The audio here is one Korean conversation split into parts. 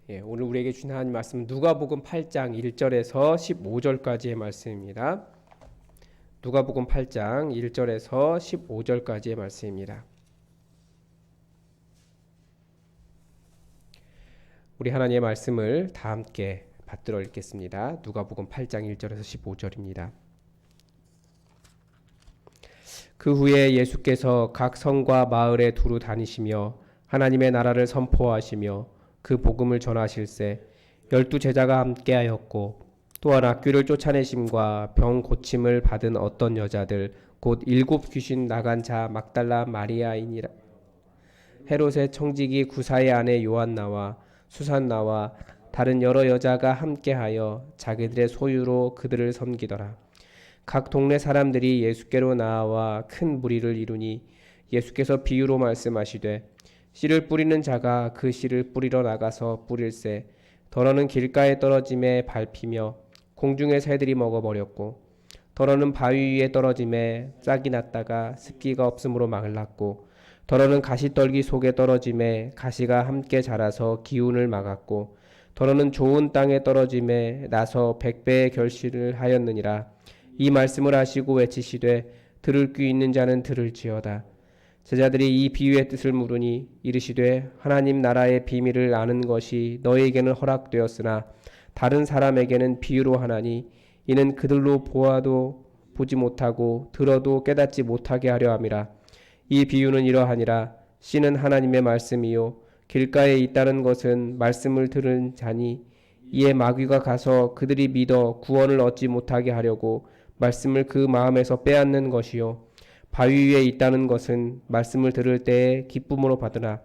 오늘 우리에게 주신 하나님 말씀은 누가복음 8장 1절에서 15절까지의 말씀입니다. 누가복음 8장 1절에서 15절까지의 말씀입니다. 우리 하나님의 말씀을 다 함께 받들어 읽겠습니다. 누가복음 8장 1절에서 15절입니다. 그 후에 예수께서 각 성과 마을에 두루 다니시며 하나님의 나라를 선포하시며 그 복음을 전하실세 12 제자가 함께하였고 또한 악귀를 쫓아내심과 병 고침을 받은 어떤 여자들 곧 7 귀신 나간 자 막달라 마리아이니라 헤롯의 청지기 구사의 아내 요한나와 수산나와 다른 여러 여자가 함께하여 자기들의 소유로 그들을 섬기더라. 각 동네 사람들이 예수께로 나와 큰 무리를 이루니 예수께서 비유로 말씀하시되 씨를 뿌리는 자가 그 씨를 뿌리러 나가서 뿌릴새 더러는 길가에 떨어짐에 밟히며 공중의 새들이 먹어버렸고 더러는 바위 위에 떨어짐에 싹이 났다가 습기가 없으므로 말랐고 더러는 가시떨기 속에 떨어짐에 가시가 함께 자라서 기운을 막았고 더러는 좋은 땅에 떨어짐에 나서 100배의 결실을 하였느니라. 이 말씀을 하시고 외치시되 들을 귀 있는 자는 들을지어다. 제자들이 이 비유의 뜻을 물으니 이르시되 하나님 나라의 비밀을 아는 것이 너희에게는 허락되었으나 다른 사람에게는 비유로 하나니 이는 그들로 보아도 보지 못하고 들어도 깨닫지 못하게 하려 함이라. 이 비유는 이러하니라. 씨는 하나님의 말씀이요 길가에 있다는 것은 말씀을 들은 자니 이에 마귀가 가서 그들이 믿어 구원을 얻지 못하게 하려고 말씀을 그 마음에서 빼앗는 것이요 바위 위에 있다는 것은 말씀을 들을 때에 기쁨으로 받으나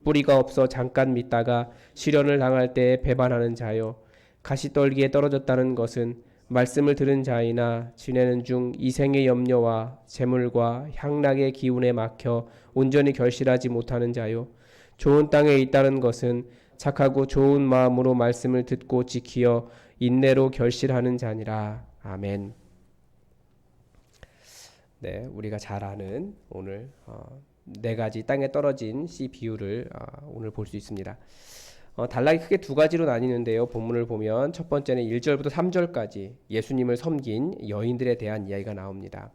뿌리가 없어 잠깐 믿다가 시련을 당할 때에 배반하는 자요 가시떨기에 떨어졌다는 것은 말씀을 들은 자이나 지내는 중 이생의 염려와 재물과 향락의 기운에 막혀 온전히 결실하지 못하는 자요 좋은 땅에 있다는 것은 착하고 좋은 마음으로 말씀을 듣고 지키어 인내로 결실하는 자니라. 아멘. 네, 우리가 잘 아는 오늘 4가지 땅에 떨어진 씨 비유를 오늘 볼 수 있습니다. 단락이 크게 2가지로 나뉘는데요. 본문을 보면 첫 번째는 1절부터 3절까지 예수님을 섬긴 여인들에 대한 이야기가 나옵니다.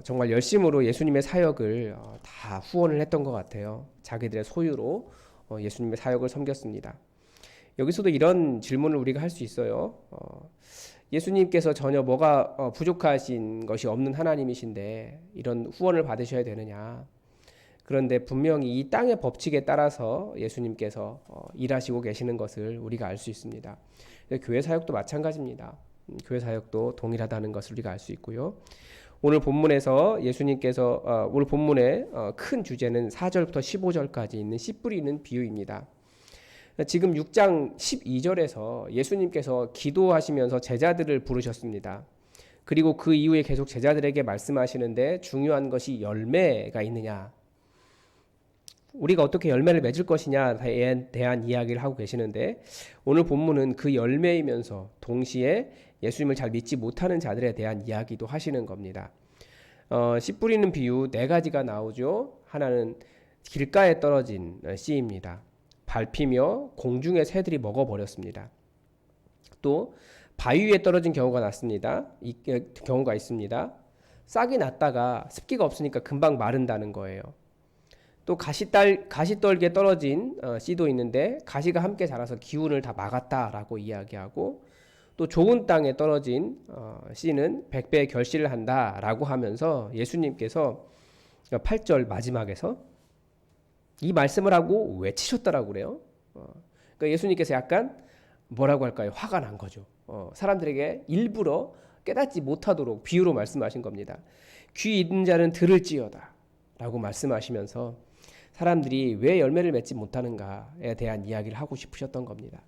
정말 열심으로 예수님의 사역을 다 후원을 했던 것 같아요. 자기들의 소유로 예수님의 사역을 섬겼습니다. 여기서도 이런 질문을 우리가 할 수 있어요. 예수님께서 전혀 뭐가 부족하신 것이 없는 하나님이신데 이런 후원을 받으셔야 되느냐. 그런데 분명히 이 땅의 법칙에 따라서 예수님께서 일하시고 계시는 것을 우리가 알 수 있습니다. 교회 사역도 마찬가지입니다. 교회 사역도 동일하다는 것을 우리가 알 수 있고요. 오늘 본문에서 예수님께서 오늘 본문의 큰 주제는 4절부터 15절까지 있는 씨 뿌리는 비유입니다. 지금 6장 12절에서 예수님께서 기도하시면서 제자들을 부르셨습니다. 그리고 그 이후에 계속 제자들에게 말씀하시는데 중요한 것이 열매가 있느냐, 우리가 어떻게 열매를 맺을 것이냐에 대한 이야기를 하고 계시는데 오늘 본문은 그 열매이면서 동시에 예수님을 잘 믿지 못하는 자들에 대한 이야기도 하시는 겁니다. 씨 뿌리는 비유 4가지가 나오죠. 하나는 길가에 떨어진 씨입니다. 밟히며 공중의 새들이 먹어버렸습니다. 또 바위 위에 떨어진 경우가 있습니다. 싹이 났다가 습기가 없으니까 금방 마른다는 거예요. 또 가시떨기에 떨어진 씨도 있는데 가시가 함께 자라서 기운을 다 막았다라고 이야기하고 또 좋은 땅에 떨어진 씨는 100배의 결실을 한다라고 하면서 예수님께서 8절 마지막에서 이 말씀을 하고 외치셨다라고 그래요. 그러니까 예수님께서 약간 뭐라고 할까요? 화가 난 거죠. 사람들에게 일부러 깨닫지 못하도록 비유로 말씀하신 겁니다. 귀 있는 자는 들을지어다 라고 말씀하시면서 사람들이 왜 열매를 맺지 못하는가에 대한 이야기를 하고 싶으셨던 겁니다.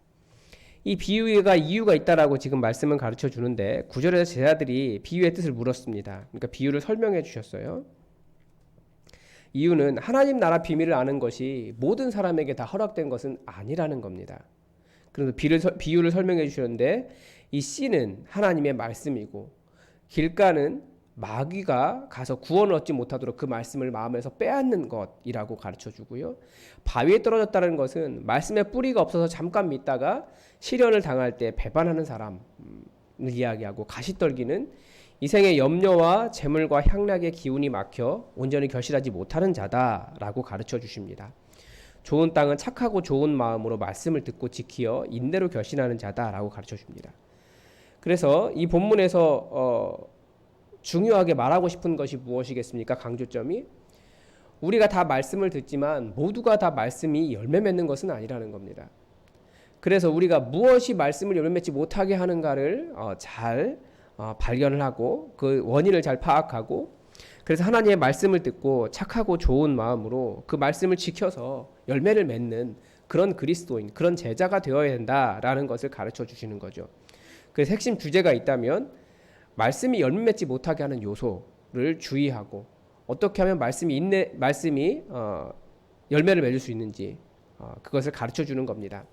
이 비유가 이유가 있다라고 지금 말씀은 가르쳐 주는데 9절에서 제자들이 비유의 뜻을 물었습니다. 그러니까 비유를 설명해 주셨어요. 이유는 하나님 나라 비밀을 아는 것이 모든 사람에게 다 허락된 것은 아니라는 겁니다. 그래서 비유를 설명해 주셨는데 이 씨는 하나님의 말씀이고 길가는 마귀가 가서 구원을 얻지 못하도록 그 말씀을 마음에서 빼앗는 것이라고 가르쳐 주고요. 바위에 떨어졌다는 것은 말씀에 뿌리가 없어서 잠깐 믿다가 시련을 당할 때 배반하는 사람을 이야기하고, 가시떨기는 이생의 염려와 재물과 향락의 기운이 막혀 온전히 결실하지 못하는 자다라고 가르쳐 주십니다. 좋은 땅은 착하고 좋은 마음으로 말씀을 듣고 지키어 인내로 결신하는 자다라고 가르쳐 줍니다. 그래서 이 본문에서 중요하게 말하고 싶은 것이 무엇이겠습니까? 강조점이, 우리가 다 말씀을 듣지만 모두가 다 말씀이 열매 맺는 것은 아니라는 겁니다. 그래서 우리가 무엇이 말씀을 열매 맺지 못하게 하는가를 잘 발견을 하고 그 원인을 잘 파악하고, 그래서 하나님의 말씀을 듣고 착하고 좋은 마음으로 그 말씀을 지켜서 열매를 맺는 그런 그리스도인, 그런 제자가 되어야 된다라는 것을 가르쳐 주시는 거죠. 그래서 핵심 주제가 있다면 말씀이 열매 맺지 못하게 하는 요소를 주의하고, 어떻게 하면 말씀이 열매를 맺을 수 있는지 그것을 가르쳐 주는 겁니다.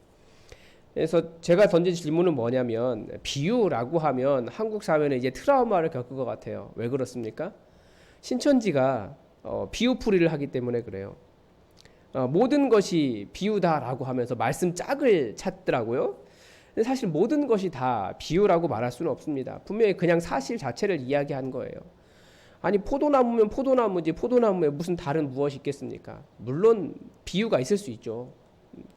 그래서 제가 던진 질문은 뭐냐면, 비유라고 하면 한국 사회는 이제 트라우마를 겪을 것 같아요. 왜 그렇습니까? 신천지가 비유풀이를 하기 때문에 그래요. 모든 것이 비유다라고 하면서 말씀 짝을 찾더라고요. 근데 사실 모든 것이 다 비유라고 말할 수는 없습니다. 분명히 그냥 사실 자체를 이야기한 거예요. 아니, 포도나무면 포도나무지 포도나무에 무슨 다른 무엇이 있겠습니까? 물론 비유가 있을 수 있죠.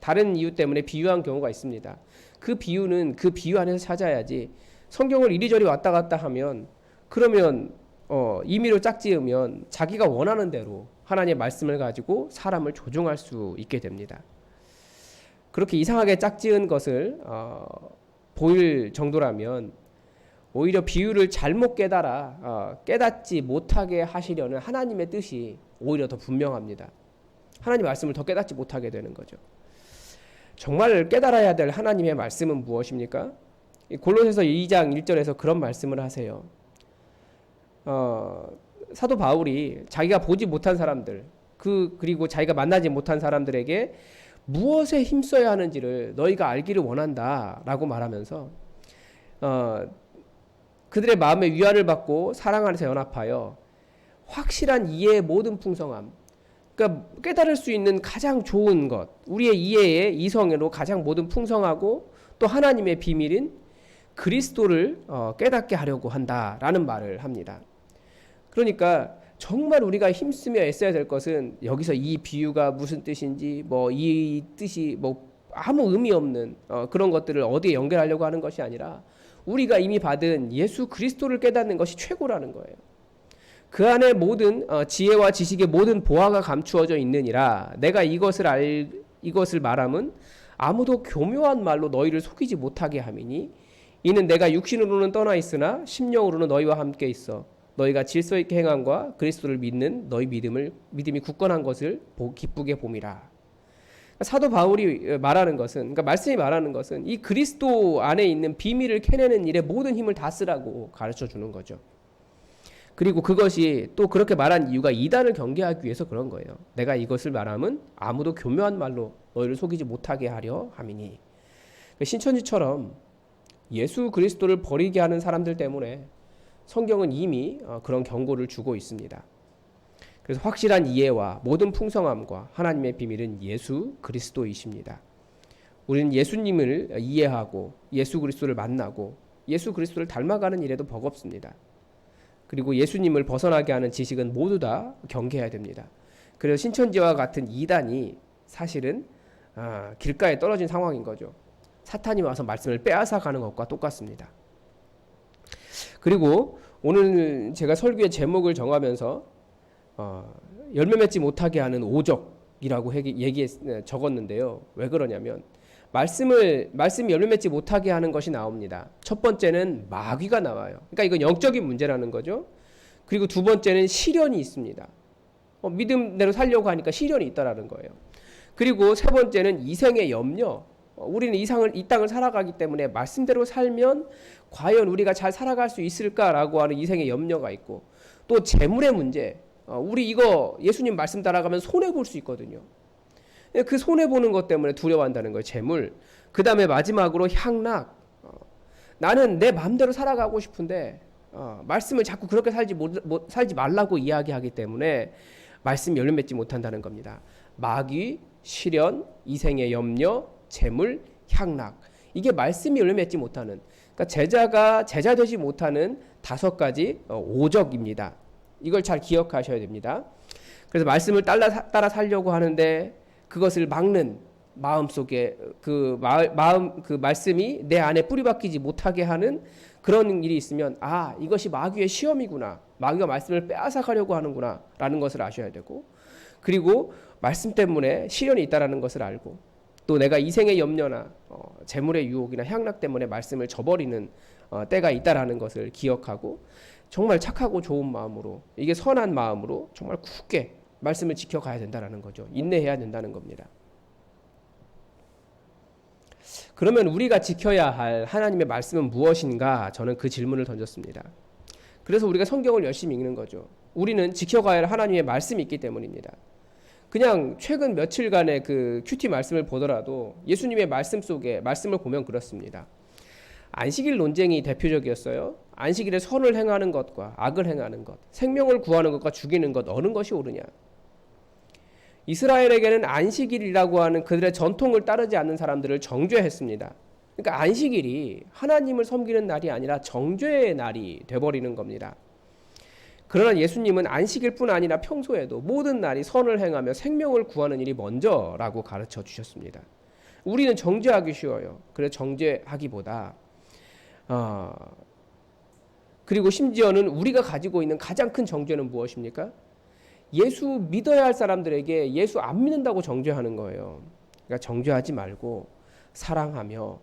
다른 이유 때문에 비유한 경우가 있습니다. 그 비유는 그 비유 안에서 찾아야지, 성경을 이리저리 왔다 갔다 하면, 그러면 임의로 짝지으면 자기가 원하는 대로 하나님의 말씀을 가지고 사람을 조종할 수 있게 됩니다. 그렇게 이상하게 짝지은 것을 보일 정도라면 오히려 비유를 잘못 깨닫지 못하게 하시려는 하나님의 뜻이 오히려 더 분명합니다. 하나님 말씀을 더 깨닫지 못하게 되는 거죠. 정말 깨달아야 될 하나님의 말씀은 무엇입니까? 골로새서 2장 1절에서 그런 말씀을 하세요. 사도 바울이 자기가 보지 못한 사람들, 그리고 자기가 만나지 못한 사람들에게 무엇에 힘써야 하는지를 너희가 알기를 원한다 라고 말하면서 그들의 마음에 위안을 받고 사랑 안에서 연합하여 확실한 이해의 모든 풍성함, 그러니까 깨달을 수 있는 가장 좋은 것, 우리의 이해의 이성으로 가장 모든 풍성하고 또 하나님의 비밀인 그리스도를 깨닫게 하려고 한다라는 말을 합니다. 그러니까 정말 우리가 힘쓰며 애써야 될 것은, 여기서 이 비유가 무슨 뜻인지, 이 뜻이 아무 의미 없는 그런 것들을 어디에 연결하려고 하는 것이 아니라, 우리가 이미 받은 예수 그리스도를 깨닫는 것이 최고라는 거예요. 그 안에 모든 지혜와 지식의 모든 보화가 감추어져 있느니라. 내가 이것을 말함은 아무도 교묘한 말로 너희를 속이지 못하게 함이니, 이는 내가 육신으로는 떠나 있으나 심령으로는 너희와 함께 있어 너희가 질서 있게 행함과 그리스도를 믿는 너희 믿음이 굳건한 것을 기쁘게 봄이라. 사도 바울이 말하는 것은, 그러니까 말씀이 말하는 것은 이 그리스도 안에 있는 비밀을 캐내는 일에 모든 힘을 다 쓰라고 가르쳐 주는 거죠. 그리고 그것이 또 그렇게 말한 이유가 이단을 경계하기 위해서 그런 거예요. 내가 이것을 말함은 아무도 교묘한 말로 너희를 속이지 못하게 하려 함이니. 신천지처럼 예수 그리스도를 버리게 하는 사람들 때문에 성경은 이미 그런 경고를 주고 있습니다. 그래서 확실한 이해와 모든 풍성함과 하나님의 비밀은 예수 그리스도이십니다. 우리는 예수님을 이해하고 예수 그리스도를 만나고 예수 그리스도를 닮아가는 일에도 버겁습니다. 그리고 예수님을 벗어나게 하는 지식은 모두 다 경계해야 됩니다. 그래서 신천지와 같은 이단이 사실은 길가에 떨어진 상황인 거죠. 사탄이 와서 말씀을 빼앗아 가는 것과 똑같습니다. 그리고 오늘 제가 설교의 제목을 정하면서 열매 맺지 못하게 하는 오적이라고 적었는데요. 왜 그러냐면 말씀이 열매 맺지 못하게 하는 것이 나옵니다. 첫 번째는 마귀가 나와요. 그러니까 이건 영적인 문제라는 거죠. 그리고 두 번째는 시련이 있습니다. 믿음대로 살려고 하니까 시련이 있다라는 거예요. 그리고 세 번째는 이생의 염려. 우리는 이 땅을 살아가기 때문에 말씀대로 살면 과연 우리가 잘 살아갈 수 있을까라고 하는 이생의 염려가 있고, 또 재물의 문제. 우리 이거 예수님 말씀 따라가면 손해볼 수 있거든요. 그 손해보는 것 때문에 두려워한다는 거예요. 재물. 그 다음에 마지막으로 향락. 나는 내 마음대로 살아가고 싶은데 말씀을 자꾸 그렇게 살지 말라고 이야기하기 때문에 말씀이 열매 맺지 못한다는 겁니다. 마귀, 시련, 이생의 염려, 재물, 향락. 이게 말씀이 열매 맺지 못하는, 그러니까 제자가 제자 되지 못하는 5가지 오적입니다. 이걸 잘 기억하셔야 됩니다. 그래서 말씀을 따라 살려고 하는데 그것을 막는 마음속에 그 말씀이 내 안에 뿌리박히지 못하게 하는 그런 일이 있으면 이것이 마귀의 시험이구나. 마귀가 말씀을 빼앗아가려고 하는구나 라는 것을 아셔야 되고, 그리고 말씀 때문에 시련이 있다라는 것을 알고, 또 내가 이생의 염려나 재물의 유혹이나 향락 때문에 말씀을 저버리는 때가 있다라는 것을 기억하고, 정말 착하고 좋은 마음으로, 이게 선한 마음으로 정말 굳게 말씀을 지켜가야 된다는 거죠. 인내해야 된다는 겁니다. 그러면 우리가 지켜야 할 하나님의 말씀은 무엇인가? 저는 그 질문을 던졌습니다. 그래서 우리가 성경을 열심히 읽는 거죠. 우리는 지켜가야 할 하나님의 말씀이 있기 때문입니다. 그냥 최근 며칠간의 그 큐티 말씀을 보더라도 예수님의 말씀 속에 말씀을 보면 그렇습니다. 안식일 논쟁이 대표적이었어요. 안식일에 선을 행하는 것과 악을 행하는 것, 생명을 구하는 것과 죽이는 것, 어느 것이 옳으냐. 이스라엘에게는 안식일이라고 하는 그들의 전통을 따르지 않는 사람들을 정죄했습니다. 그러니까 안식일이 하나님을 섬기는 날이 아니라 정죄의 날이 돼버리는 겁니다. 그러나 예수님은 안식일뿐 아니라 평소에도 모든 날이 선을 행하며 생명을 구하는 일이 먼저라고 가르쳐 주셨습니다. 우리는 정죄하기 쉬워요. 그래서 정죄하기보다 그리고 심지어는 우리가 가지고 있는 가장 큰 정죄는 무엇입니까? 예수 믿어야 할 사람들에게 예수 안 믿는다고 정죄하는 거예요. 그러니까 정죄하지 말고 사랑하며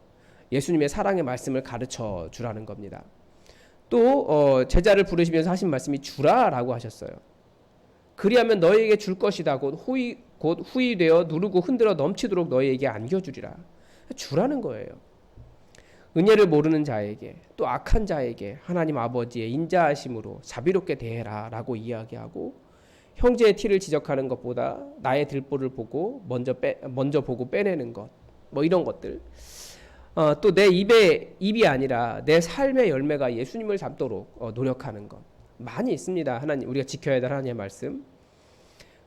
예수님의 사랑의 말씀을 가르쳐 주라는 겁니다. 또 제자를 부르시면서 하신 말씀이 주라라고 하셨어요. 그리하면 너희에게 줄 것이다. 곧 후히 되어 누르고 흔들어 넘치도록 너희에게 안겨주리라. 주라는 거예요. 은혜를 모르는 자에게, 또 악한 자에게 하나님 아버지의 인자하심으로 자비롭게 대해라 라고 이야기하고, 형제의 티를 지적하는 것보다 나의 들보를 보고 먼저 보고 빼내는 것, 이런 것들. 또 내 입이 아니라 내 삶의 열매가 예수님을 닮도록 노력하는 것. 많이 있습니다. 하나님, 우리가 지켜야 될 하나님의 말씀.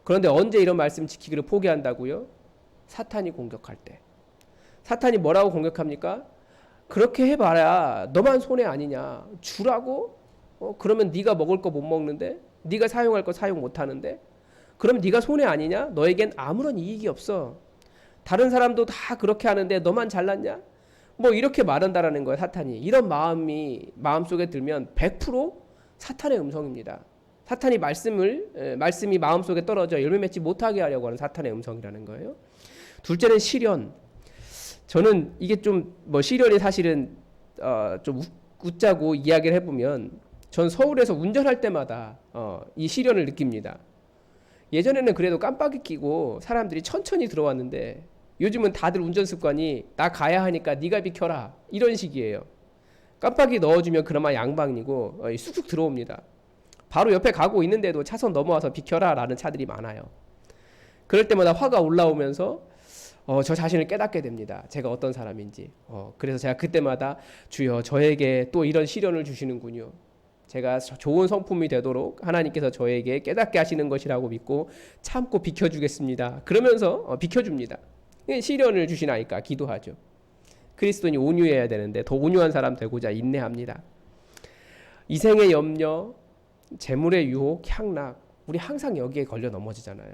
그런데 언제 이런 말씀 지키기를 포기한다고요? 사탄이 공격할 때. 사탄이 뭐라고 공격합니까? 그렇게 해봐야 너만 손해 아니냐. 주라고? 그러면 네가 먹을 거 못 먹는데, 네가 사용할 거 사용 못 하는데, 그러면 네가 손해 아니냐? 너에겐 아무런 이익이 없어. 다른 사람도 다 그렇게 하는데 너만 잘났냐? 이렇게 말한다라는 거예요, 사탄이. 이런 마음이 마음속에 들면 100% 사탄의 음성입니다. 사탄이 말씀이 마음속에 떨어져 열매 맺지 못하게 하려고 하는 사탄의 음성이라는 거예요. 둘째는 시련. 저는 이게 좀 시련이 사실은 좀 웃자고 이야기를 해보면, 전 서울에서 운전할 때마다 이 시련을 느낍니다. 예전에는 그래도 깜빡이 끼고 사람들이 천천히 들어왔는데, 요즘은 다들 운전 습관이 나 가야 하니까 네가 비켜라 이런 식이에요. 깜빡이 넣어주면 그나마 양방이고 쑥쑥 들어옵니다. 바로 옆에 가고 있는데도 차선 넘어와서 비켜라 라는 차들이 많아요. 그럴 때마다 화가 올라오면서 저 자신을 깨닫게 됩니다. 제가 어떤 사람인지. 그래서 제가 그때마다 주여 저에게 또 이런 시련을 주시는군요. 제가 좋은 성품이 되도록 하나님께서 저에게 깨닫게 하시는 것이라고 믿고 참고 비켜주겠습니다. 그러면서 비켜줍니다. 시련을 주시나이까 기도하죠. 그리스도인이 온유해야 되는데 더 온유한 사람 되고자 인내합니다. 이생의 염려, 재물의 유혹, 향락, 우리 항상 여기에 걸려 넘어지잖아요.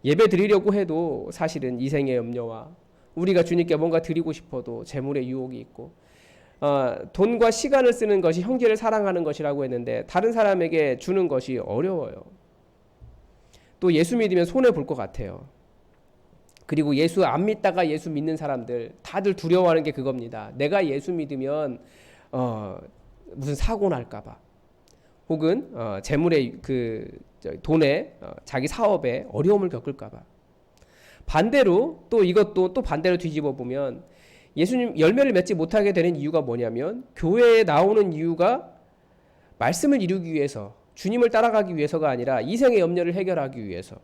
예배 드리려고 해도 사실은 이생의 염려와 우리가 주님께 뭔가 드리고 싶어도 재물의 유혹이 있고, 돈과 시간을 쓰는 것이 형제를 사랑하는 것이라고 했는데 다른 사람에게 주는 것이 어려워요. 또 예수 믿으면 손해 볼 것 같아요. 그리고 예수 안 믿다가 예수 믿는 사람들 다들 두려워하는 게 그겁니다. 내가 예수 믿으면 무슨 사고 날까봐, 혹은 재물의 돈에 자기 사업에 어려움을 겪을까봐. 반대로 또 이것도 또 반대로 뒤집어 보면, 예수님 열매를 맺지 못하게 되는 이유가 뭐냐면, 교회에 나오는 이유가 말씀을 이루기 위해서, 주님을 따라가기 위해서가 아니라 이생의 염려를 해결하기 위해서,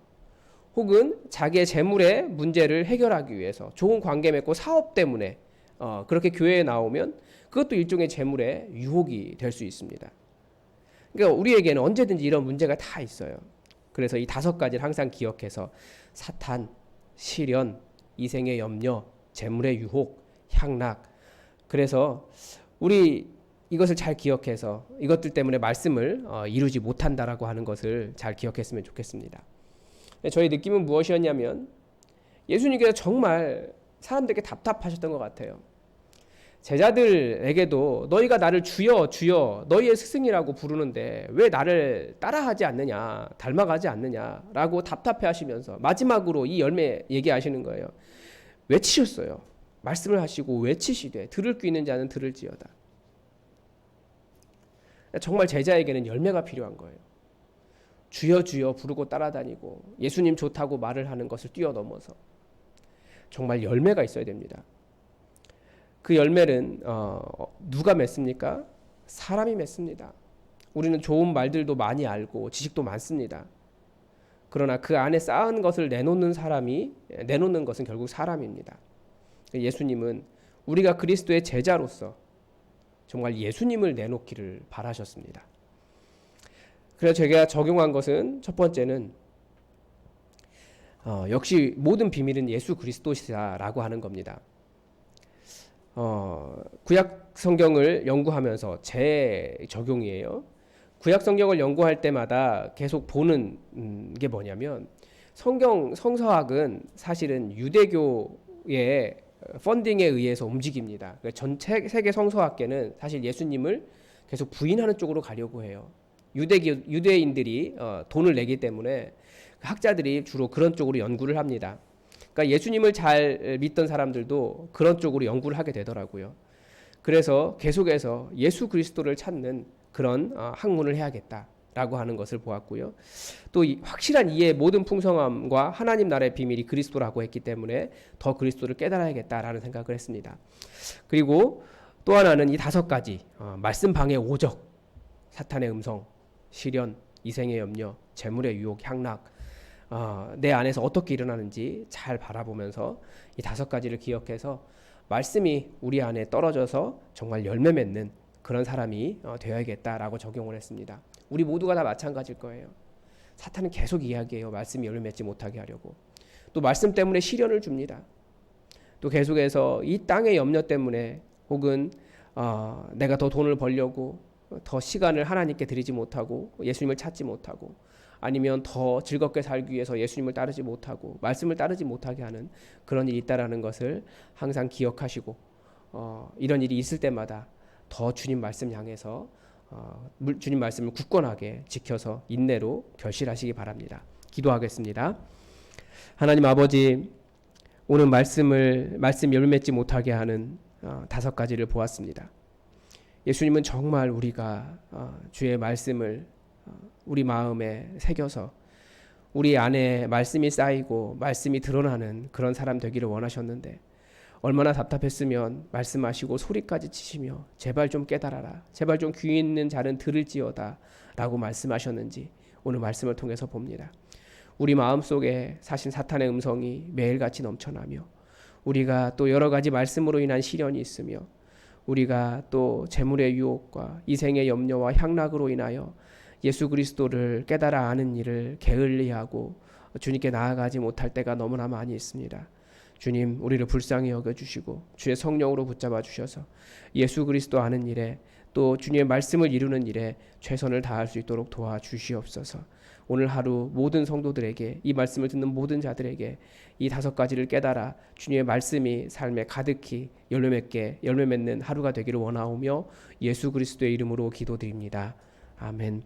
혹은 자기의 재물의 문제를 해결하기 위해서, 좋은 관계 맺고 사업 때문에 그렇게 교회에 나오면 그것도 일종의 재물의 유혹이 될 수 있습니다. 그러니까 우리에게는 언제든지 이런 문제가 다 있어요. 그래서 이 5가지를 항상 기억해서 사탄, 시련, 이생의 염려, 재물의 유혹, 향락. 그래서 우리 이것을 잘 기억해서 이것들 때문에 말씀을 이루지 못한다라고 하는 것을 잘 기억했으면 좋겠습니다. 저희 느낌은 무엇이었냐면 예수님께서 정말 사람들에게 답답하셨던 것 같아요. 제자들에게도 너희가 나를 주여 주여 너희의 스승이라고 부르는데 왜 나를 따라하지 않느냐, 닮아가지 않느냐라고 답답해 하시면서 마지막으로 이 열매 얘기하시는 거예요. 외치셨어요. 말씀을 하시고 외치시되 들을 귀 있는 자는 들을지어다. 정말 제자에게는 열매가 필요한 거예요. 주여 주여 부르고 따라다니고 예수님 좋다고 말을 하는 것을 뛰어넘어서 정말 열매가 있어야 됩니다. 그 열매는 누가 맺습니까? 사람이 맺습니다. 우리는 좋은 말들도 많이 알고 지식도 많습니다. 그러나 그 안에 쌓은 것을 내놓는 것은 결국 사람입니다. 예수님은 우리가 그리스도의 제자로서 정말 예수님을 내놓기를 바라셨습니다. 그래서 제가 적용한 것은 첫 번째는 역시 모든 비밀은 예수 그리스도시다라고 하는 겁니다. 구약 성경을 연구하면서 제 적용이에요. 구약 성경을 연구할 때마다 계속 보는 게 뭐냐면 성서학은 사실은 유대교의 펀딩에 의해서 움직입니다. 그러니까 전 세계 성서학계는 사실 예수님을 계속 부인하는 쪽으로 가려고 해요. 유대인들이 돈을 내기 때문에 학자들이 주로 그런 쪽으로 연구를 합니다. 그러니까 예수님을 잘 믿던 사람들도 그런 쪽으로 연구를 하게 되더라고요. 그래서 계속해서 예수 그리스도를 찾는 그런 학문을 해야겠다라고 하는 것을 보았고요. 또 확실한 이해의 모든 풍성함과 하나님 나라의 비밀이 그리스도라고 했기 때문에 더 그리스도를 깨달아야겠다라는 생각을 했습니다. 그리고 또 하나는 이 5가지 말씀 방해 오적, 사탄의 음성, 시련, 이생의 염려, 재물의 유혹, 향락, 내 안에서 어떻게 일어나는지 잘 바라보면서 이 5가지를 기억해서 말씀이 우리 안에 떨어져서 정말 열매 맺는 그런 사람이 되어야겠다라고 적용을 했습니다. 우리 모두가 다 마찬가지일 거예요. 사탄은 계속 이야기해요. 말씀이 열매 맺지 못하게 하려고. 또 말씀 때문에 시련을 줍니다. 또 계속해서 이 땅의 염려 때문에 혹은 내가 더 돈을 벌려고 더 시간을 하나님께 드리지 못하고 예수님을 찾지 못하고 아니면 더 즐겁게 살기 위해서 예수님을 따르지 못하고 말씀을 따르지 못하게 하는 그런 일이 있다라는 것을 항상 기억하시고 이런 일이 있을 때마다 더 주님 말씀 향해서 주님 말씀을 굳건하게 지켜서 인내로 결실하시기 바랍니다. 기도하겠습니다. 하나님 아버지, 오늘 말씀 열매 맺지 못하게 하는 5가지를 보았습니다. 예수님은 정말 우리가 주의 말씀을 우리 마음에 새겨서 우리 안에 말씀이 쌓이고 말씀이 드러나는 그런 사람 되기를 원하셨는데 얼마나 답답했으면 말씀하시고 소리까지 치시며 제발 좀 깨달아라, 제발 좀 귀 있는 자는 들을지어다 라고 말씀하셨는지 오늘 말씀을 통해서 봅니다. 우리 마음속에 사신 사탄의 음성이 매일같이 넘쳐나며 우리가 또 여러 가지 말씀으로 인한 시련이 있으며 우리가 또 재물의 유혹과 이생의 염려와 향락으로 인하여 예수 그리스도를 깨달아 아는 일을 게을리하고 주님께 나아가지 못할 때가 너무나 많이 있습니다. 주님, 우리를 불쌍히 여겨주시고 주의 성령으로 붙잡아 주셔서 예수 그리스도 아는 일에 또 주님의 말씀을 이루는 일에 최선을 다할 수 있도록 도와주시옵소서. 오늘 하루 모든 성도들에게, 이 말씀을 듣는 모든 자들에게 이 5가지를 깨달아 주님의 말씀이 삶에 가득히 열매 맺는 하루가 되기를 원하오며 예수 그리스도의 이름으로 기도드립니다. 아멘.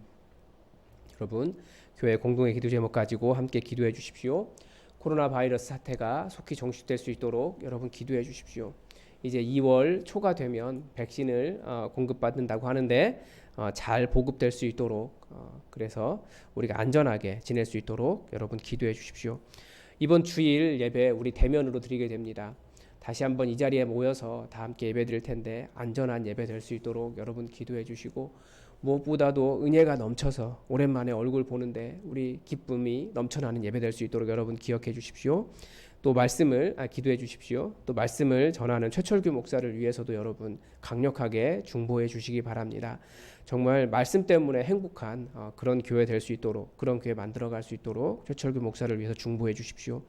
여러분, 교회 공동의 기도 제목 가지고 함께 기도해 주십시오. 코로나 바이러스 사태가 속히 종식될 수 있도록 여러분 기도해 주십시오. 이제 2월 초가 되면 백신을 공급받는다고 하는데 잘 보급될 수 있도록 그래서 우리가 안전하게 지낼 수 있도록 여러분 기도해 주십시오. 이번 주일 예배 우리 대면으로 드리게 됩니다. 다시 한번 이 자리에 모여서 다 함께 예배 드릴 텐데 안전한 예배 될 수 있도록 여러분 기도해 주시고 무엇보다도 은혜가 넘쳐서 오랜만에 얼굴 보는데 우리 기쁨이 넘쳐나는 예배 될 수 있도록 여러분 기억해 주십시오. 또 말씀을 기도해 주십시오. 또 말씀을 전하는 최철규 목사를 위해서도 여러분 강력하게 중보해 주시기 바랍니다. 정말 말씀 때문에 행복한 그런 교회 될 수 있도록, 그런 교회 만들어갈 수 있도록 최철규 목사를 위해서 중보해 주십시오.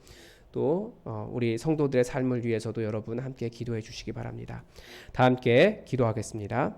또 우리 성도들의 삶을 위해서도 여러분 함께 기도해 주시기 바랍니다. 다 함께 기도하겠습니다.